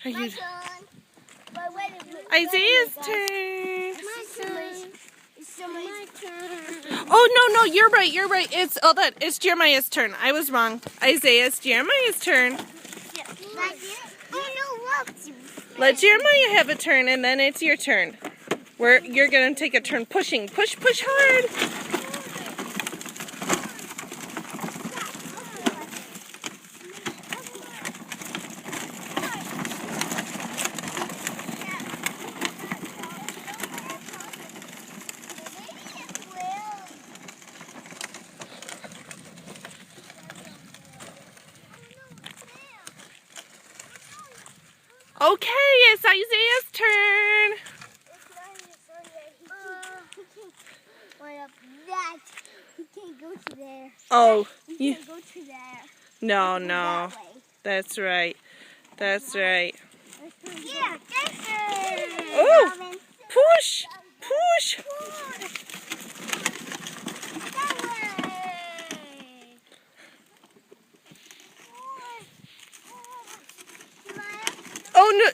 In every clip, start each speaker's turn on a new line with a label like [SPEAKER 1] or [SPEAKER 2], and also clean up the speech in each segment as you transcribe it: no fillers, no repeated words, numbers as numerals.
[SPEAKER 1] Are you...
[SPEAKER 2] My
[SPEAKER 1] Isaiah's turn.
[SPEAKER 2] It's my turn.
[SPEAKER 1] Oh, no, you're right. It's Jeremiah's turn. I was wrong. Isaiah's Jeremiah's turn. Let Jeremiah have a turn, and then it's your turn. You're going to take a turn pushing. Push hard. Okay, it's Isaiah's turn.
[SPEAKER 2] He can't go to there.
[SPEAKER 1] Oh,
[SPEAKER 2] He can't go to there.
[SPEAKER 1] No.
[SPEAKER 2] That way.
[SPEAKER 1] That's right.
[SPEAKER 2] Yeah,
[SPEAKER 1] Oh, push. Oh, no,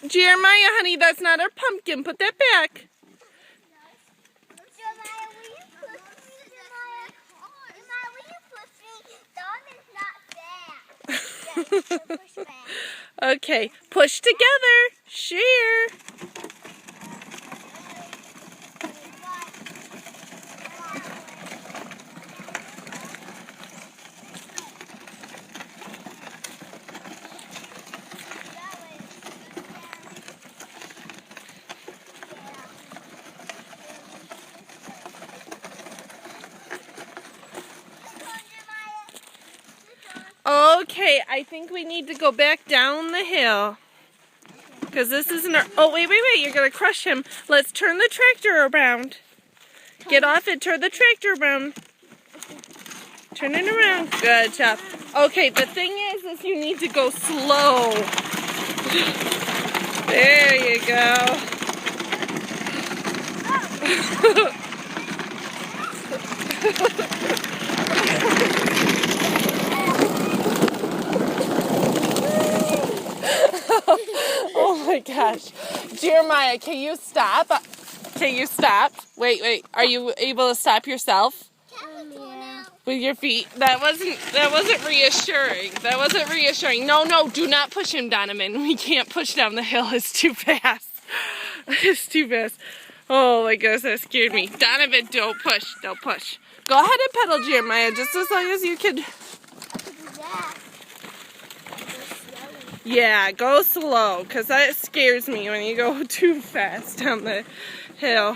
[SPEAKER 1] Jeremiah, honey, that's not our pumpkin. Put that back. Okay, push together. Share. Okay, I think we need to go back down the hill. Because this isn't our... Oh, wait, you're going to crush him. Let's turn the tractor around. Get off it, turn the tractor around. Turn it around. Good job. Okay, the thing is you need to go slow. There you go. Oh my gosh. Jeremiah, can you stop? Wait. Are you able to stop yourself?
[SPEAKER 2] Yeah.
[SPEAKER 1] With your feet? That wasn't reassuring. No, do not push him, Donovan. We can't push down the hill. It's too fast. Oh my gosh, that scared me. Donovan, don't push. Go ahead and pedal, Jeremiah, just as long as you can. Yeah, go slow, because that scares me when you go too fast down the hill.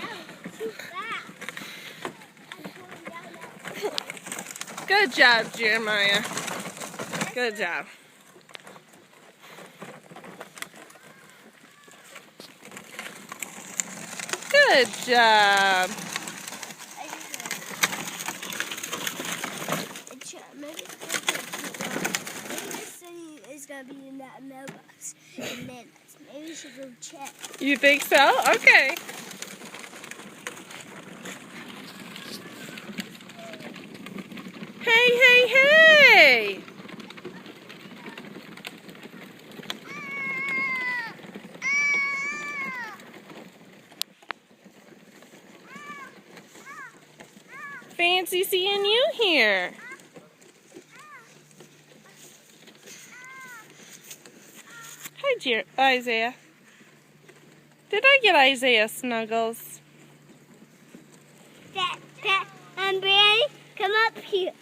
[SPEAKER 1] Good job, Jeremiah. Good job. Good job.
[SPEAKER 2] It's gonna be in that mailbox in minutes. Maybe we should go check.
[SPEAKER 1] You think so? Okay. Hey! Fancy seeing you here. Hi, Isaiah. Did I get Isaiah snuggles?
[SPEAKER 2] Pat, and Barry, come up here.